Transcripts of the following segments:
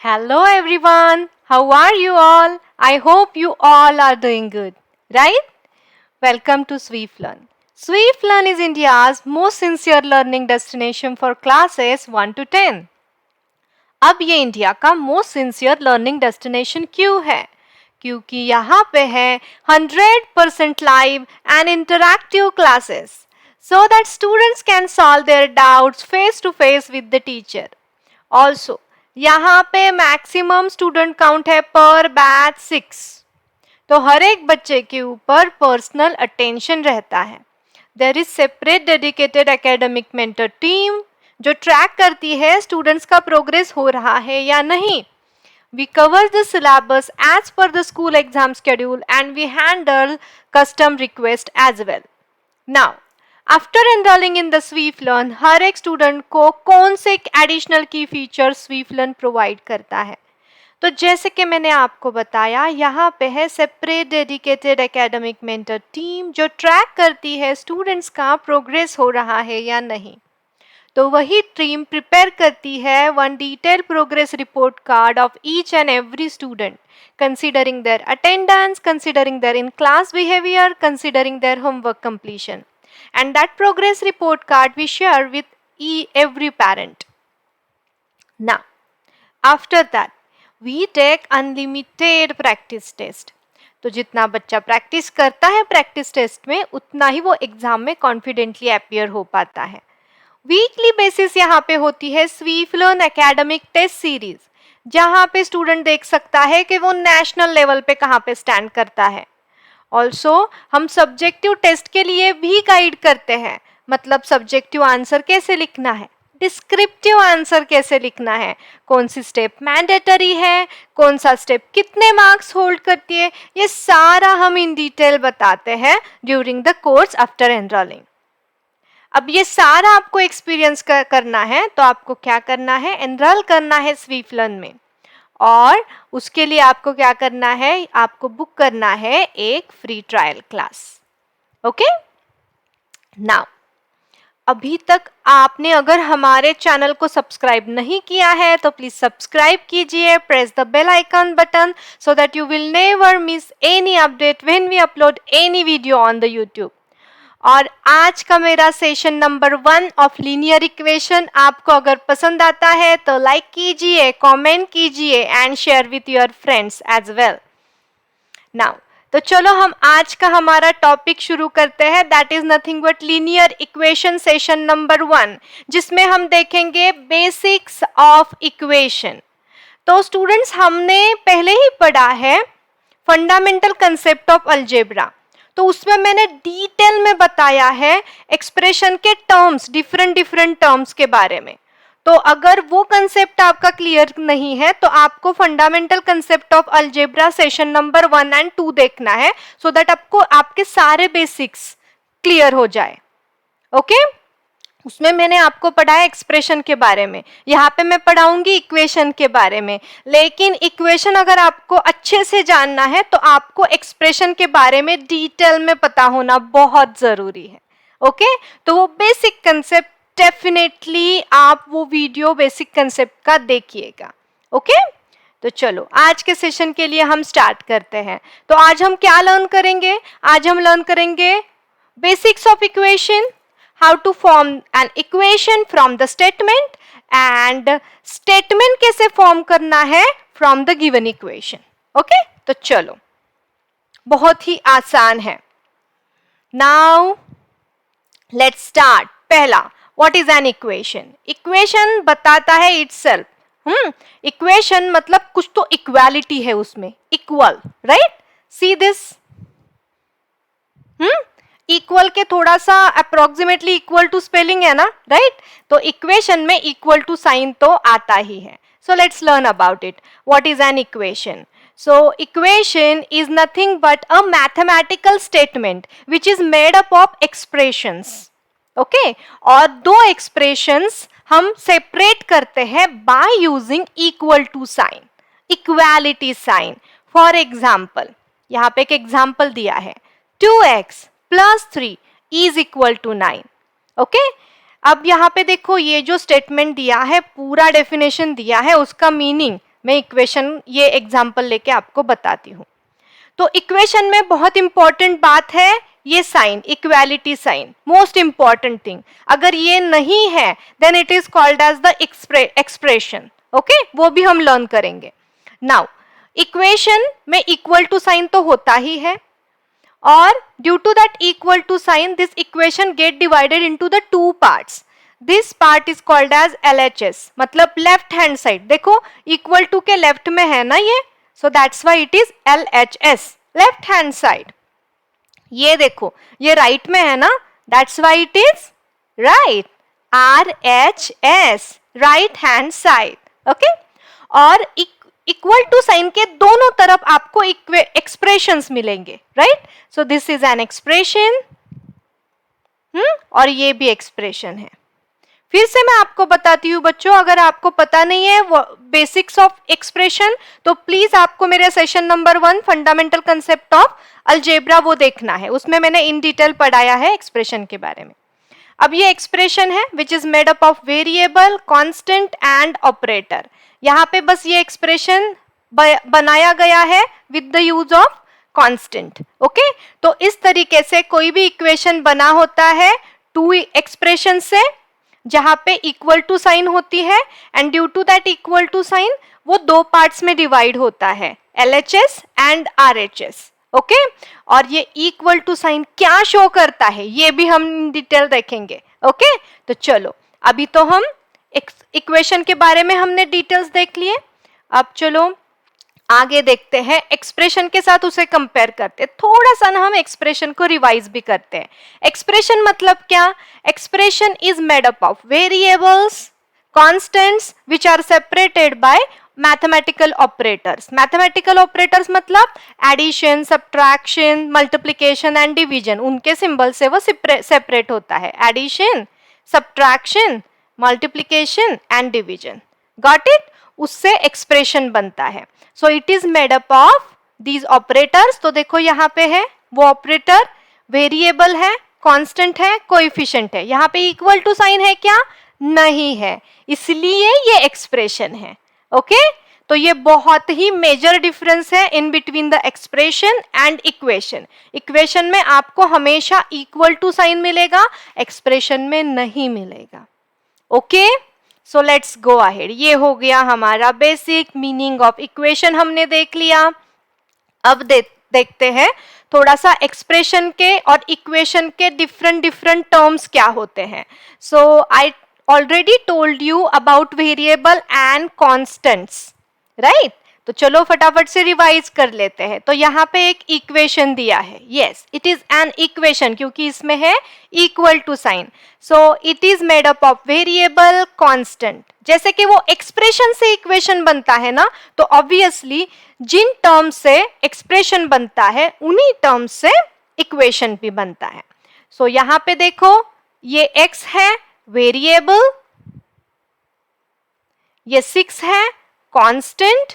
Hello everyone, how are you all? I hope you all are doing good, right? Welcome to Sweef Learn. Sweef Learn is India's most sincere learning destination for classes 1 to 10. अब ये India का most sincere learning destination क्यों है? क्योंकि यहाँ पे है 100% live and interactive classes so that students can solve their doubts face to face with the teacher. Also, यहाँ पे मैक्सिमम स्टूडेंट काउंट है पर बैच 6, तो हर एक बच्चे के ऊपर पर्सनल अटेंशन रहता है. There is separate dedicated academic mentor team जो ट्रैक करती है स्टूडेंट्स का प्रोग्रेस हो रहा है या नहीं. We cover the syllabus as per the school exam schedule and we handle custom request as well. Now, after enrolling in the Sweef Learn, हर एक स्टूडेंट को कौन से एडिशनल की फीचर Sweef Learn प्रोवाइड करता है? तो जैसे कि मैंने आपको बताया, यहाँ पे है separate dedicated academic mentor team जो ट्रैक करती है स्टूडेंट्स का प्रोग्रेस हो रहा है या नहीं. तो वही टीम प्रिपेयर करती है one detail progress report card of each and every student, considering their attendance, considering their in class behaviour, considering their homework completion. And that progress report card we share with every parent. Now, after that, we take unlimited practice test. तो जितना बच्चा practice करता है practice test में उतना ही वो exam में confidently appear हो पाता है. वीकली बेसिस यहाँ पे होती है स्वीफ लर्न एकेडमिक टेस्ट सीरीज, जहाँ पे स्टूडेंट देख सकता है कि वो नेशनल लेवल पे कहाँ पे स्टैंड करता है. ऑल्सो हम सब्जेक्टिव टेस्ट के लिए भी गाइड करते हैं, मतलब सब्जेक्टिव आंसर कैसे लिखना है, डिस्क्रिप्टिव आंसर कैसे लिखना है, कौन सी स्टेप मैंडेटरी है, कौन सा स्टेप कितने मार्क्स होल्ड करती है, ये सारा हम इन डिटेल बताते हैं during the course after enrolling. अब ये सारा आपको एक्सपीरियंस करना है तो आपको क्या करना है, एनरोल करना है स्वीफ लर्न में. और उसके लिए आपको क्या करना है, आपको बुक करना है एक free trial class. Okay, now अभी तक आपने अगर हमारे चैनल को सब्सक्राइब नहीं किया है तो प्लीज सब्सक्राइब कीजिए, press the bell icon button so that you will never miss any update when we upload any video on the YouTube. और आज का मेरा session number 1 of linear equation आपको अगर पसंद आता है तो लाइक कीजिए, कमेंट कीजिए and share with your friends as well. Now तो चलो हम आज का हमारा टॉपिक शुरू करते हैं. That is nothing but linear equation session number 1, जिसमें हम देखेंगे बेसिक्स ऑफ इक्वेशन. तो स्टूडेंट्स हमने पहले ही पढ़ा है फंडामेंटल कंसेप्ट ऑफ अलजेब्रा, तो उसमें मैंने डिटेल में बताया है एक्सप्रेशन के टर्म्स, डिफरेंट टर्म्स के बारे में. तो अगर वो कंसेप्ट आपका क्लियर नहीं है तो आपको fundamental concept of algebra session number 1 and 2 देखना है सो दैट आपको आपके सारे बेसिक्स क्लियर हो जाए. ओके, उसमें मैंने आपको पढ़ाया एक्सप्रेशन के बारे में, यहाँ पे मैं पढ़ाऊंगी इक्वेशन के बारे में. लेकिन इक्वेशन अगर आपको अच्छे से जानना है तो आपको एक्सप्रेशन के बारे में डिटेल में पता होना बहुत जरूरी है. ओके, तो वो बेसिक कंसेप्ट डेफिनेटली आप वो वीडियो बेसिक कंसेप्ट का देखिएगा. ओके, तो चलो आज के सेशन के लिए हम स्टार्ट करते हैं. तो आज हम क्या लर्न करेंगे, आज हम लर्न करेंगे basics of equation, how to form an equation from the statement and statement कैसे form करना है from the given equation. Okay? तो चलो, बहुत ही आसान है. Now let's start. पहला, what is an equation? Equation बताता है itself. Equation मतलब कुछ तो equality है उसमें, equal, right? See this? Equal के थोड़ा सा अप्रोक्सीमेटली इक्वल टू स्पेलिंग है ना, राइट? तो इक्वेशन में इक्वल टू साइन तो आता ही है. So let's learn about it. What is an equation? So equation is nothing but a mathematical statement which is made up of expressions. Okay, और दो एक्सप्रेशंस हम सेपरेट करते हैं by using equal to sign, equality sign. For example, यहाँ पे एक example दिया है, 2x plus 3 is equal to 9. Okay, अब यहाँ पे देखो ये जो स्टेटमेंट दिया है, पूरा डेफिनेशन दिया है, उसका मीनिंग मैं इक्वेशन ये एग्जाम्पल लेके आपको बताती हूँ। तो इक्वेशन में बहुत इंपॉर्टेंट बात है ये sign, equality sign, most important thing. अगर ये नहीं है then it is called as the expression. Okay, वो भी हम लर्न करेंगे। नाउ इक्वेशन में इक्वल टू साइन तो होता ही है, और due to that equal to sign this equation get divided into the two parts. This part is called as LHS, मतलब लेफ्ट हैंड साइड। देखो इक्वल टू के लेफ्ट में है ना ये, so that's why it is LHS, left hand side. ये देखो ये राइट में है ना, that's why it is right, RHS, right hand side. Okay, और इक्वल टू साइन के दोनों तरफ आपको एक्सप्रेशंस मिलेंगे, right. So this is an expression, और ये भी एक्सप्रेशन है। फिर से मैं आपको बताती हूँ बच्चों, अगर आपको पता नहीं है बेसिक्स ऑफ एक्सप्रेशन तो प्लीज आपको मेरे session number 1 fundamental concept of algebra वो देखना है, उसमें मैंने इन डिटेल पढ़ाया है एक्सप्रेशन के बारे में। अब ये एक्सप्रेशन है विच is made up of variable, constant and operator. यहाँ पे बस ये एक्सप्रेशन बनाया गया है with the use of constant. Okay, तो इस तरीके से कोई भी इक्वेशन बना होता है टू एक्सप्रेशन से, जहां पे इक्वल टू साइन होती है, and due to that equal to sign वो दो पार्ट्स में डिवाइड होता है, LHS एंड RHS। ओके, और ये इक्वल टू साइन क्या शो करता है ये भी हम डिटेल देखेंगे। ओके, तो चलो अभी तो हम इक्वेशन के बारे में हमने डिटेल्स देख लिए, अब चलो आगे देखते हैं, एक्सप्रेशन के साथ उसे कंपेयर करते हैं। थोड़ा सा ना हम एक्सप्रेशन को रिवाइज भी करते हैं। एक्सप्रेशन मतलब क्या? Expression is made up of variables, constants which are separated by mathematical operators. Mathematical operators मतलब addition, subtraction, multiplication and division, उनके सिंबल से वो सेपरेट होता है। Addition, subtraction, multiplication and division, got it? उससे एक्सप्रेशन बनता है। So it is made up of these operators. तो देखो यहाँ पे है वो ऑपरेटर, वेरिएबल है, कांस्टेंट है, कोएफिशिएंट है। यहाँ पे इक्वल टू साइन है क्या? नहीं है, इसलिए ये एक्सप्रेशन है। ओके, तो ये बहुत ही मेजर डिफरेंस है in between the expression and equation. Equation में आपको हमेशा इक्वल टू साइन मिलेगा, एक्सप्रेशन में नहीं मिलेगा। Okay, so let's go ahead. ये हो गया हमारा बेसिक मीनिंग ऑफ इक्वेशन, हमने देख लिया। अब देखते हैं थोड़ा सा एक्सप्रेशन के और इक्वेशन के डिफरेंट टर्म्स क्या होते हैं। So I already told you about variable and constants, right? तो चलो फटाफट से रिवाइज कर लेते हैं। तो यहाँ पे एक इक्वेशन दिया है, yes it is an equation क्योंकि इसमें है equal to sign. So it is made up of variable, constant. जैसे कि वो एक्सप्रेशन से इक्वेशन बनता है ना, तो ऑब्वियसली जिन टर्म से एक्सप्रेशन बनता है उन्हीं टर्म से इक्वेशन भी बनता है। सो यहाँ पे देखो ये x है वेरिएबल, ये 6 है constant,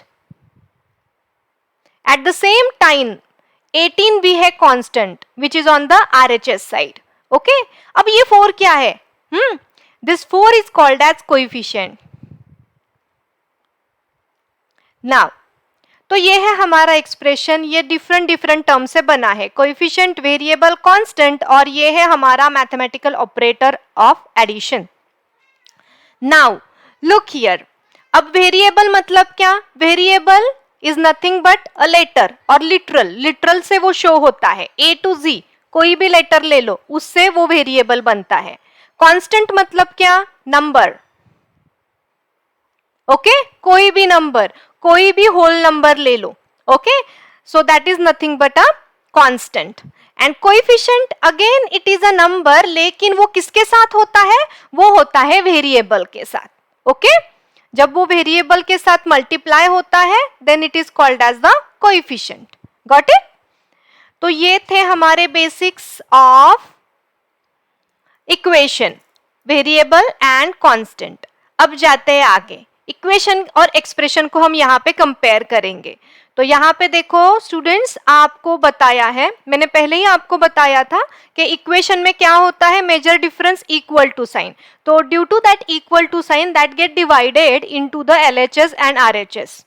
at the same time 18 भी है constant which is on the RHS side. Okay, अब ये 4 क्या है? This 4 is called as coefficient. Now तो ये है हमारा एक्सप्रेशन, ये डिफरेंट टर्म से बना है, कोएफिशिएंट, वेरिएबल, कांस्टेंट, और ये है हमारा mathematical operator of addition. Now look here, अब वेरिएबल मतलब क्या? Variable is nothing but a letter और लिटरल से वो शो होता है, A to Z, कोई भी लेटर ले लो उससे वो वेरिएबल बनता है। कांस्टेंट मतलब क्या? नंबर। ओके, कोई भी नंबर, कोई भी होल नंबर ले लो। Okay, so that is nothing but a constant. And coefficient again it is a number, लेकिन वो किसके साथ होता है? वो होता है वेरिएबल के साथ। ओके, जब वो वेरिएबल के साथ मल्टीप्लाई होता है then it is called as the coefficient. Got it? तो ये थे हमारे basics of equation, variable and constant. अब जाते हैं आगे, इक्वेशन और एक्सप्रेशन को हम यहाँ पे कंपेयर करेंगे। तो यहाँ पे देखो स्टूडेंट्स, आपको बताया है, मैंने पहले ही आपको बताया था कि इक्वेशन में क्या होता है, major difference equal to sign. तो due to that equal to sign that get divided into the LHS and RHS।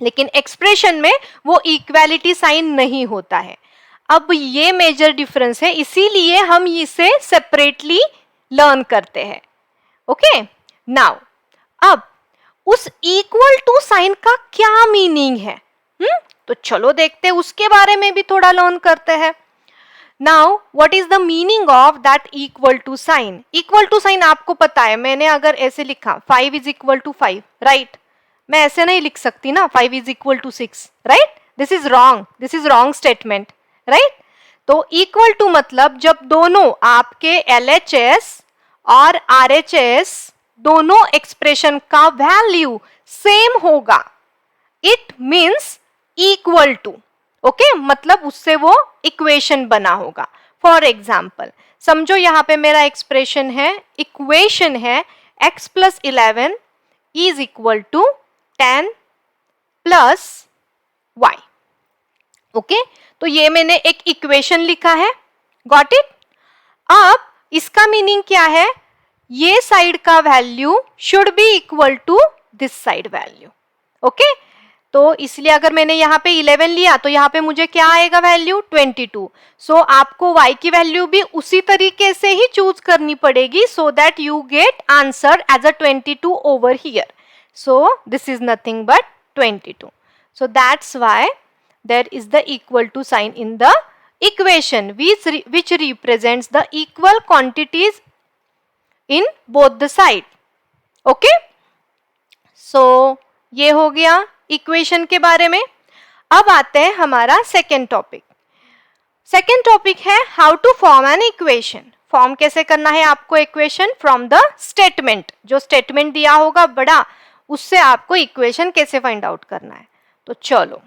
लेकिन एक्सप्रेशन में वो इक्वालिटी साइन नहीं होता है। अब ये मेजर डिफरेंस है, इसीलिए हम इसे सेपरेटली लर्न करते हैं। ओके, नाउ अब उस इक्वल टू साइन का क्या मीनिंग है? तो चलो देखते हैं, उसके बारे में भी थोड़ा लर्न करते हैं। Now what is the meaning of that equal to sign? Equal to sign आपको पता है, मैंने अगर ऐसे लिखा 5 इज इक्वल टू 5, राइट? मैं ऐसे नहीं लिख सकती ना 5 is equal to 6, right? This is wrong statement, right? तो इक्वल टू मतलब जब दोनों आपके LHS और RHS दोनों एक्सप्रेशन का वैल्यू सेम होगा, it means equal to. Okay, मतलब उससे वो इक्वेशन बना होगा। फॉर एग्जाम्पल समझो यहाँ पे मेरा एक्सप्रेशन है, इक्वेशन है x plus 11 is equal to 10 plus y। Okay, तो ये मैंने एक इक्वेशन लिखा है, गॉट इट? अब इसका मीनिंग क्या है? ये साइड का value should be equal to this side value. Okay, तो इसलिए अगर मैंने यहाँ पे 11 लिया तो यहाँ पे मुझे क्या आएगा वैल्यू? 22। सो आपको y की वैल्यू भी उसी तरीके से ही चूज करनी पड़ेगी, so that you get answer as a 22 over here. So this is nothing but 22. So that's why there is the equal to sign in the equation which represents the equal quantities in both the side. Okay? So ये हो गया equation के बारे में। अब आते हैं हमारा सेकेंड टॉपिक। सेकेंड टॉपिक है how to form an equation. Form कैसे करना है आपको इक्वेशन? फ्रॉम द स्टेटमेंट, जो स्टेटमेंट दिया होगा बड़ा, उससे आपको इक्वेशन कैसे फाइंड आउट करना है। तो चलो,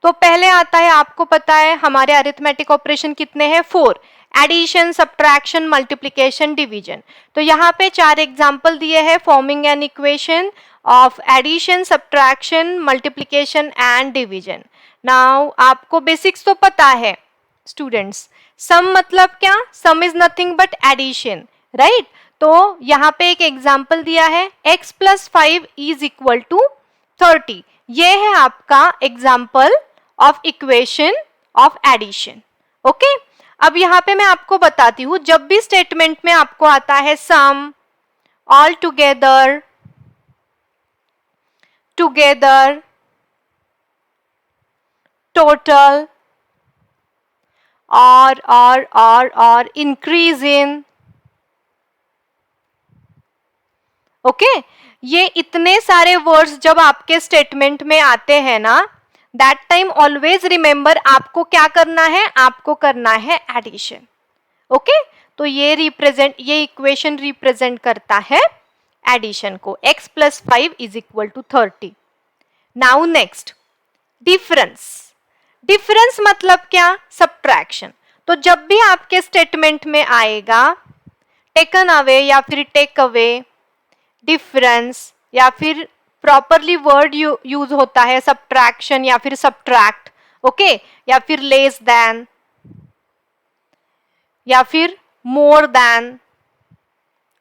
तो पहले आता है, आपको पता है हमारे अरिथमेटिक ऑपरेशन कितने हैं? 4, एडिशन, सब्ट्रैक्शन, मल्टीप्लिकेशन, डिवीजन। तो यहाँ पे 4 एग्जाम्पल दिए हैं forming an equation of addition, subtraction, multiplication and division. Now आपको बेसिक्स तो पता है स्टूडेंट्स, सम मतलब क्या? Sum is nothing but addition, right? तो यहाँ पे एक एग्जाम्पल दिया है x plus 5 is equal to 30। ये है आपका example of equation of addition. Okay, अब यहाँ पे मैं आपको बताती हूँ, जब भी स्टेटमेंट में आपको आता है सम, ऑल टुगेदर, टुगेदर, टोटल, और इंक्रीज इन, ओके, ये इतने सारे वर्ड्स जब आपके स्टेटमेंट में आते हैं ना, दैट टाइम ऑलवेज रिमेंबर आपको क्या करना है? आपको करना है एडिशन। ओके, तो ये इक्वेशन रिप्रेजेंट करता है एडिशन को, x plus 5 is equal to 30। Now next, difference. Difference मतलब क्या? सब्ट्रैक्शन। तो जब भी आपके स्टेटमेंट में आएगा टेकन अवे या फिर टेक अवे, डिफरेंस, या फिर प्रॉपरली वर्ड यूज होता है सब्ट्रैक्शन या फिर सब्ट्रैक्ट, ओके, या फिर लेस देन, या फिर मोर देन,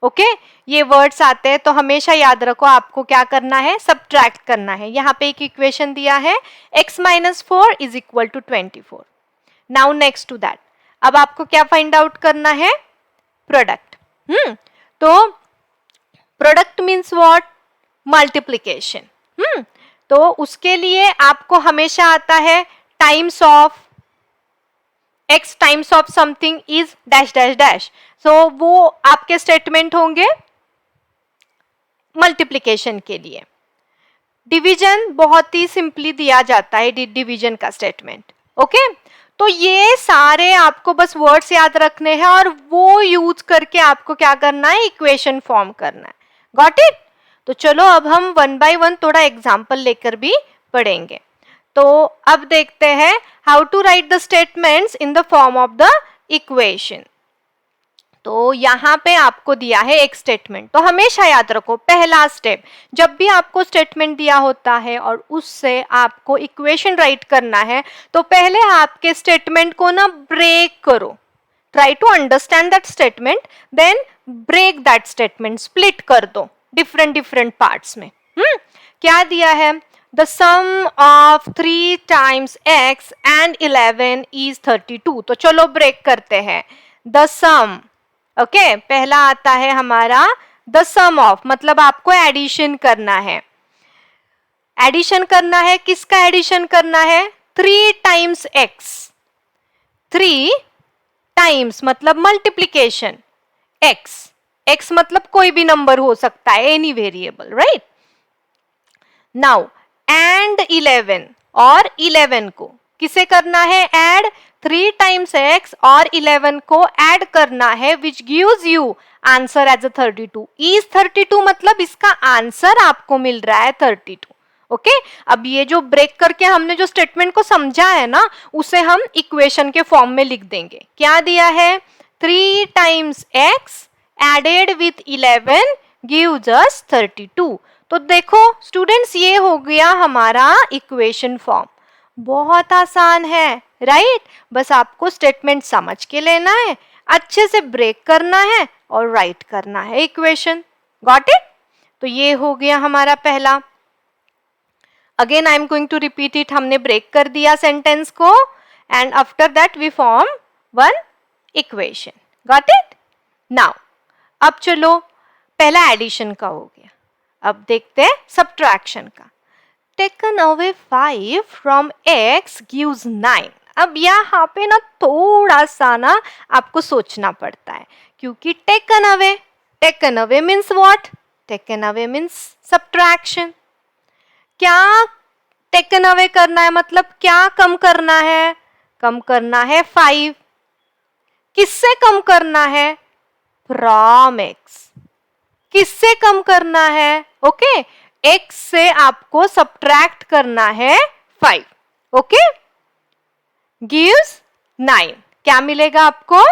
ओके, ये वर्ड्स आते हैं तो हमेशा याद रखो आपको क्या करना है? सब्ट्रैक्ट करना है। यहाँ पे एक इक्वेशन दिया है x minus 4 is equal to 24। Now next to that, अब आपको क्या फाइंड आउट करना है? प्रोडक्ट। तो प्रोडक्ट मीन्स व्हाट? मल्टीप्लिकेशन। तो उसके लिए आपको हमेशा आता है times of x times of something is dash dash dash. So वो आपके स्टेटमेंट होंगे मल्टीप्लिकेशन के लिए। डिवीजन बहुत ही सिंपली दिया जाता है, डिवीजन का स्टेटमेंट। ओके, तो ये सारे आपको बस वर्ड्स याद रखने हैं और वो यूज करके आपको क्या करना है? इक्वेशन फॉर्म करना है। Got it? तो चलो अब हम 1 बाय 1 थोड़ा एग्जाम्पल लेकर भी पढ़ेंगे। तो अब देखते हैं how to write the statements in the form of the equation. तो यहाँ पे आपको दिया है एक स्टेटमेंट, तो हमेशा याद रखो पहला स्टेप, जब भी आपको स्टेटमेंट दिया होता है और उससे आपको इक्वेशन राइट करना है, तो पहले आपके स्टेटमेंट को ना ब्रेक करो। Try to understand that statement, then break that statement, split कर दो डिफरेंट पार्ट्स में। क्या दिया है? The sum of 3 times x and 11 is 32. तो चलो ब्रेक करते हैं. द सम, ओके, पहला आता है हमारा द सम ऑफ, मतलब आपको एडिशन करना है. एडिशन करना है, किसका एडिशन करना है? 3 times x. 3 times मतलब मल्टीप्लीकेशन, x मतलब कोई भी नंबर हो सकता है, any variable, right. Now and 11, और 11 को किसे करना है? ऐड. 3 times x और 11 को ऐड करना है, which gives you answer as a 32. Is 32 मतलब इसका आंसर आपको मिल रहा है 32. ओके, अब ये जो ब्रेक करके हमने जो स्टेटमेंट को समझा है ना, उसे हम इक्वेशन के फॉर्म में लिख देंगे. क्या दिया है? 3 times x added with 11 gives us 32. तो देखो स्टूडेंट्स, ये हो गया हमारा इक्वेशन फॉर्म. बहुत आसान है, राइट? बस आपको स्टेटमेंट समझ के लेना है, अच्छे से ब्रेक करना है और राइट करना है इक्वेशन. Got it? तो ये हो गया हमारा पहला. Again I am going to repeat it. हमने ब्रेक कर दिया सेंटेंस को, and after that we form one equation. Got it? Now अब चलो, पहला एडिशन का हो गया. अब देखते हैं सब्ट्रैक्शन का. Taken away 5 from x gives 9. अब यहाँ पे ना थोड़ा सा ना आपको सोचना पड़ता है, क्योंकि taken away means what? Taken away means subtraction. क्या टेकन अवे करना है, मतलब क्या कम करना है? कम करना है 5. किससे कम करना है? From x. किससे कम करना है? ओके, x से आपको सब्ट्रैक्ट करना है 5. Okay, gives 9. क्या मिलेगा आपको?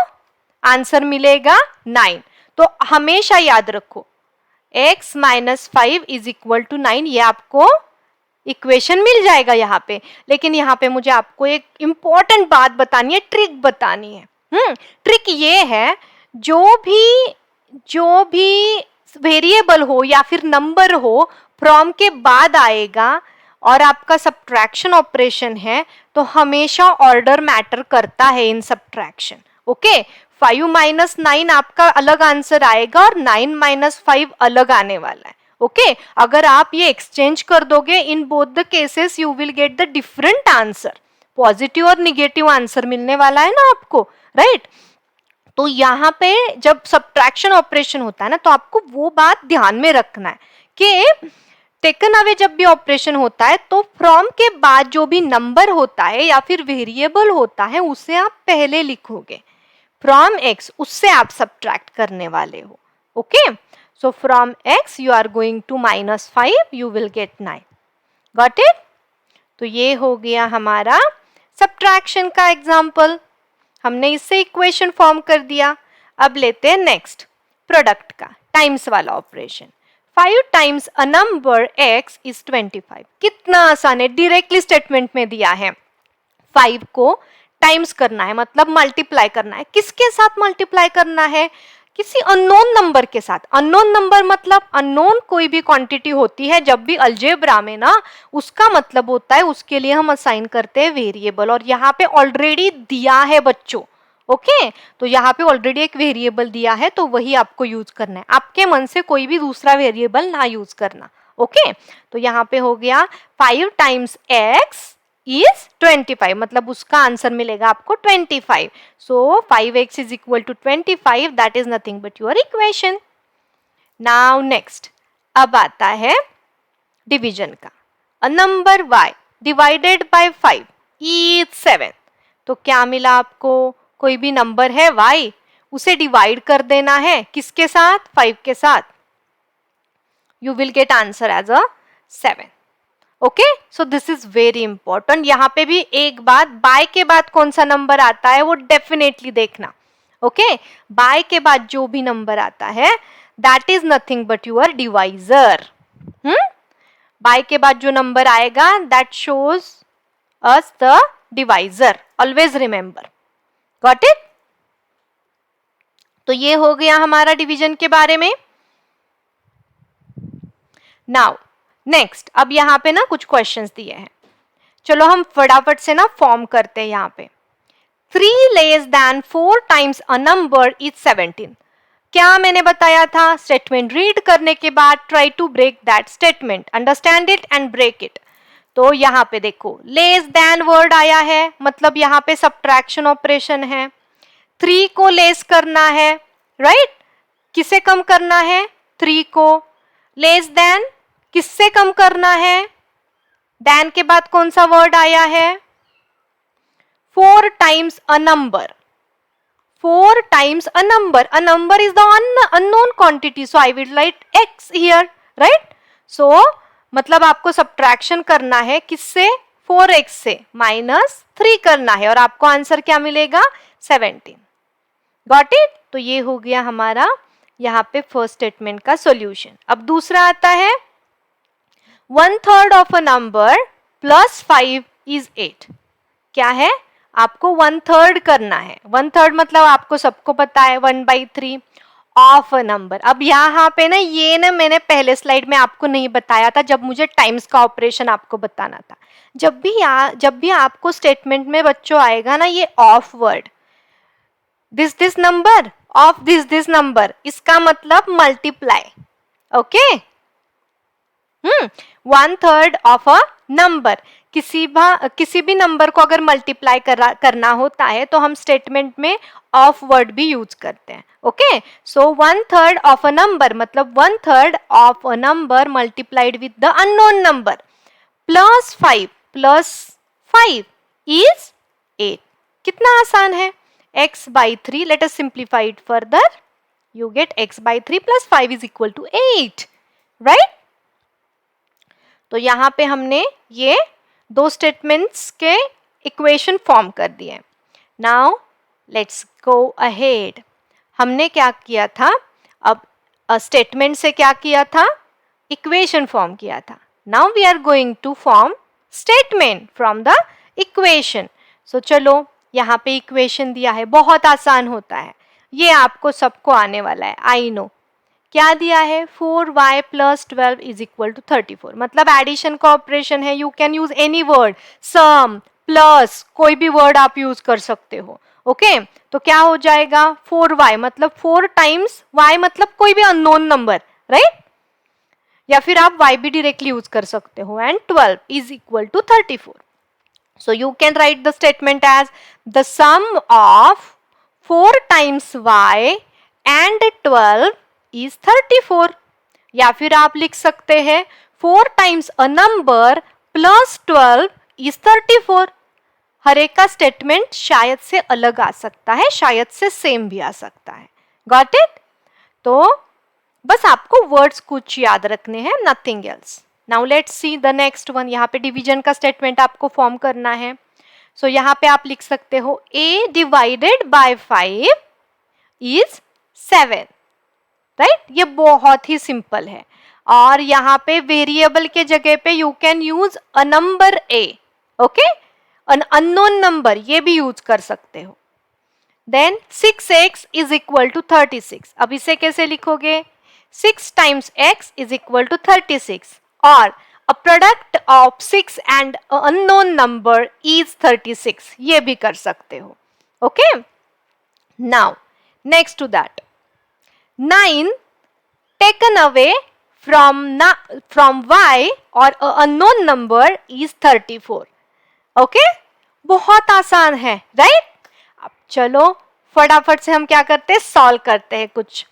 आंसर मिलेगा 9. तो हमेशा याद रखो x minus 5 is equal to 9. ये आपको इक्वेशन मिल जाएगा यहाँ पे. लेकिन यहाँ पे मुझे आपको एक इंपॉर्टेंट बात बतानी है, ट्रिक बतानी है. ट्रिक ये है, जो भी वेरिएबल हो या फिर नंबर हो, फ्रॉम के बाद आएगा और आपका सब्ट्रैक्शन ऑपरेशन है, तो हमेशा ऑर्डर मैटर करता है इन सब्ट्रैक्शन. ओके, 5 माइनस 9 आपका अलग आंसर आएगा और 9 माइनस 5 अलग आने वाला है. ओके, अगर आप ये एक्सचेंज कर दोगे, in both the cases you will get the different answer. Positive और निगेटिव आंसर मिलने वाला है ना आपको, राइट? तो यहाँ पे जब सब्ट्रैक्शन ऑपरेशन होता है ना, तो आपको वो बात ध्यान में रखना है कि टेकन अवे जब भी ऑपरेशन होता है, तो फ्रॉम के बाद जो भी नंबर होता है या फिर वेरिएबल होता है, उसे आप पहले लिखोगे. फ्रॉम x, उससे आप सब्ट्रैक्ट करने वाले हो. Okay, so from x you are going to minus 5, you will get 9. Got it? तो ये हो गया हमारा सब्ट्रैक्शन का एग्जाम्पल. हमने इससे इक्वेशन फॉर्म कर दिया. अब लेते हैं नेक्स्ट, प्रोडक्ट का, टाइम्स वाला operation. 5 times a number x is 25. कितना आसान है, डायरेक्टली स्टेटमेंट में दिया है. 5 को टाइम्स करना है, मतलब मल्टीप्लाई करना है. किसके साथ मल्टीप्लाई करना है? किसी अननोन नंबर के साथ. अननोन नंबर मतलब अननोन कोई भी क्वांटिटी होती है जब भी अलजेब्रा में ना, उसका मतलब होता है उसके लिए हम असाइन करते हैं वेरिएबल. और यहाँ पे ऑलरेडी दिया है बच्चों. ओके, तो यहाँ पे ऑलरेडी एक वेरिएबल दिया है, तो वही आपको यूज करना है. आपके मन से कोई भी दूसरा वेरिएबल ना यूज करना. ओके, तो यहाँ पे हो गया 5 times x is 25, मतलब उसका आंसर मिलेगा आपको 25. So 5x is equal to 25. That is nothing but your equation. Now next, अब आता है डिवीजन का. A number y divided by 5 is 7. तो क्या मिला आपको? कोई भी नंबर है y, उसे डिवाइड कर देना है किसके साथ? 5 के साथ. You will get answer as a 7. Okay, so this is very important. यहाँ पे भी एक बात, बाय के बाद कौन सा नंबर आता है वो डेफिनेटली देखना. ओके, बाय के बाद जो भी नंबर आता है, that is nothing but your divisor. By के बाद जो नंबर आएगा, that shows us the divisor. Always remember. Got it? तो ये हो गया हमारा डिवीजन के बारे में. नाउ नेक्स्ट, अब यहाँ पे ना कुछ क्वेश्चंस दिए हैं, चलो हम फटाफट से ना फॉर्म करते हैं। यहाँ पे 3 less than 4 times a number is 17। क्या मैंने बताया था? स्टेटमेंट रीड करने के बाद try to break that statement, understand it and break it. तो यहाँ पे देखो लेस देन वर्ड आया है, मतलब यहाँ पे सब्ट्रैक्शन ऑपरेशन है। 3 को लेस करना है, राइट? किसे कम करना है? 3 को। लेस देन किससे कम करना है? देन के बाद कौन सा वर्ड आया है? 4 times a number. 4 times a number. A number is the unknown quantity. So I will write x here, right? So मतलब आपको subtraction करना है किससे? 4x से माइनस 3 करना है और आपको आंसर क्या मिलेगा? 17. Got it? तो ये हो गया हमारा यहाँ पे फर्स्ट स्टेटमेंट का सॉल्यूशन। अब दूसरा आता है 1/3 of a number plus 5 is 8। क्या है? आपको 1/3 करना है। 1/3 मतलब आपको सबको पता है 1/3 ऑफ अ नंबर। अब यहाँ पे ना ये ना मैंने पहले स्लाइड में आपको नहीं बताया था, जब मुझे टाइम्स का ऑपरेशन आपको बताना था। जब भी आपको स्टेटमेंट में बच्चों आएगा ना ये of word, this number of this number, इसका मतलब multiply. Okay, 1/3 of a number. किसी भी नंबर को अगर मल्टीप्लाई करना होता है तो हम स्टेटमेंट में ऑफ वर्ड भी यूज करते हैं। Okay, so 1/3 of a number मतलब 1/3 of a number multiplied with the unknown number plus 5 is 8। कितना आसान है? x/3, let us simplify it further, you get x/3 plus 5 is equal to 8, right? तो यहाँ पे हमने ये दो स्टेटमेंट्स के इक्वेशन फॉर्म कर दिए। Now let's go ahead. हमने क्या किया था? अब स्टेटमेंट से क्या किया था? इक्वेशन फॉर्म किया था। Now we are going to form statement from the equation. So चलो यहाँ पे इक्वेशन दिया है, बहुत आसान होता है, ये आपको सबको आने वाला है, आई नो। क्या दिया है? 4y plus 12 is equal to 34। मतलब एडिशन का ऑपरेशन है, you can use any word, sum, plus, कोई भी वर्ड आप यूज कर सकते हो। ओके, तो क्या हो जाएगा? 4y मतलब 4 टाइम्स y मतलब कोई भी अननोन नंबर, राइट? या फिर आप y भी डायरेक्टली यूज कर सकते हो, and 12 is equal to 34। So you can write the statement as the sum of 4 times y and 12 is 34। या फिर आप लिख सकते हैं 4 times a number plus 12 is 34। हर एक का स्टेटमेंट शायद से अलग आ सकता है, शायद से सेम भी आ सकता है। Got it? तो बस आपको वर्ड्स कुछ याद रखने हैं, nothing else. Now let's see the next one. यहाँ पे डिवीजन का स्टेटमेंट आपको फॉर्म करना है। सो यहाँ पे आप लिख सकते हो a divided by 5 is 7, right? ये बहुत ही सिंपल है। और यहाँ पे वेरिएबल के जगह पे you can use a number a, okay, an unknown number, ये भी यूज कर सकते हो। Then 6x is equal to 36। अब इसे कैसे लिखोगे? 6 times x is equal to 36, और a product of 6 and an unknown number is 36, ये भी कर सकते हो। Okay, now next to that 9 taken away from y और a unknown number is 34। Okay, बहुत आसान है, राइट? अब चलो फटाफट से हम क्या करते हैं, सॉल्व करते हैं कुछ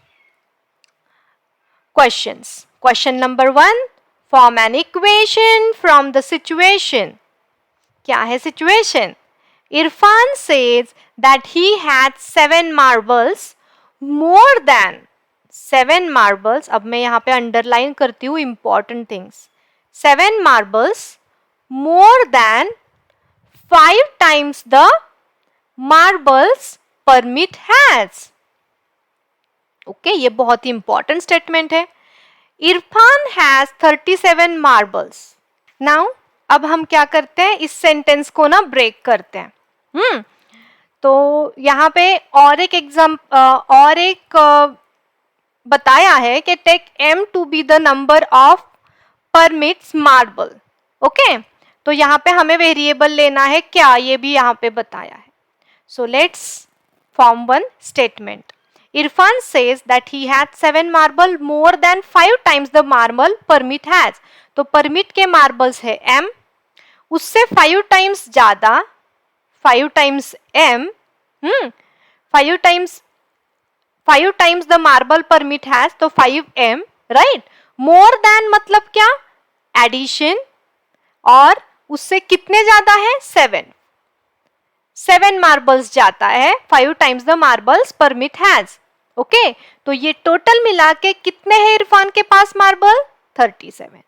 questions. Question number 1, form an equation from the situation। क्या है situation? Irfan says that he had 7 marbles, more than 7 marbles। अब मैं यहाँ पे अंडरलाइन करती हूँ important things. 7 marbles more than 5 times the marbles permit has। Okay, ये बहुत ही इंपॉर्टेंट स्टेटमेंट है। Irfan has 37 marbles. नाउ अब हम क्या करते हैं, इस सेंटेंस को ना ब्रेक करते हैं। तो यहाँ पे और एक बताया है कि take m to be the number of permits marble. Okay, तो यहाँ पे हमें वेरिएबल लेना है क्या, ये भी यहाँ पे बताया है। So let's form one statement. Irfan says that he had 7 marble more than 5 times the marble permit has। तो परमिट के मार्बल्स है m, उससे 5 टाइम्स ज्यादा, 5 times m, 5 times the marble permit has, तो 5m, राइट। मोर देन मतलब क्या, addition, और उससे कितने ज्यादा है, 7 मार्बल्स जाता है, 5 times the marbles Parmit has. Okay, तो ये टोटल मिला के कितने हैं इरफान के पास marble, 37।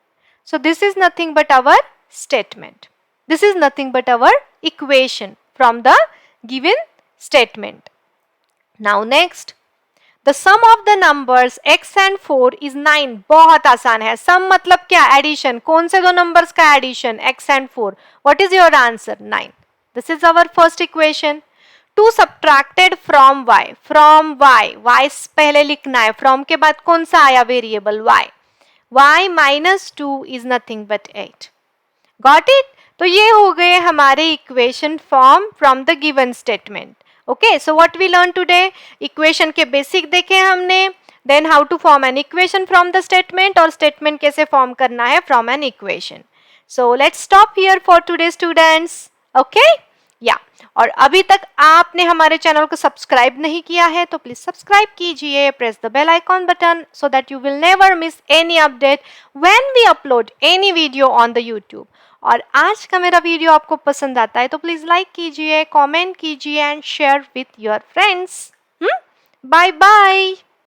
So this is nothing but our statement, this is nothing but our equation from the given statement. Now next, the sum of the numbers x and 4 is 9। बहुत आसान है, सम मतलब क्या, एडिशन। कौन से दो नंबर्स का addition, x and 4। What is your answer, 9। This is our first equation. Two subtracted from y, from y पहले लिखना है, फ्रॉम के बाद कौन सा आया variable, y minus 2 is nothing but 8। Got it. तो ये हो गए हमारे equation form from the given statement. Okay, so what we learn today, equation के बेसिक देखे हमने, then how to form an equation from the statement, और statement कैसे फॉर्म करना है from an equation. So let's stop here for today students. Okay, या और अभी तक आपने हमारे चैनल को सब्सक्राइब नहीं किया है तो प्लीज सब्सक्राइब कीजिए, press the bell icon button so that you will never miss any update when we upload any video on the YouTube. और आज का मेरा वीडियो आपको पसंद आता है तो प्लीज लाइक कीजिए, कमेंट कीजिए and share with your friends. Bye bye.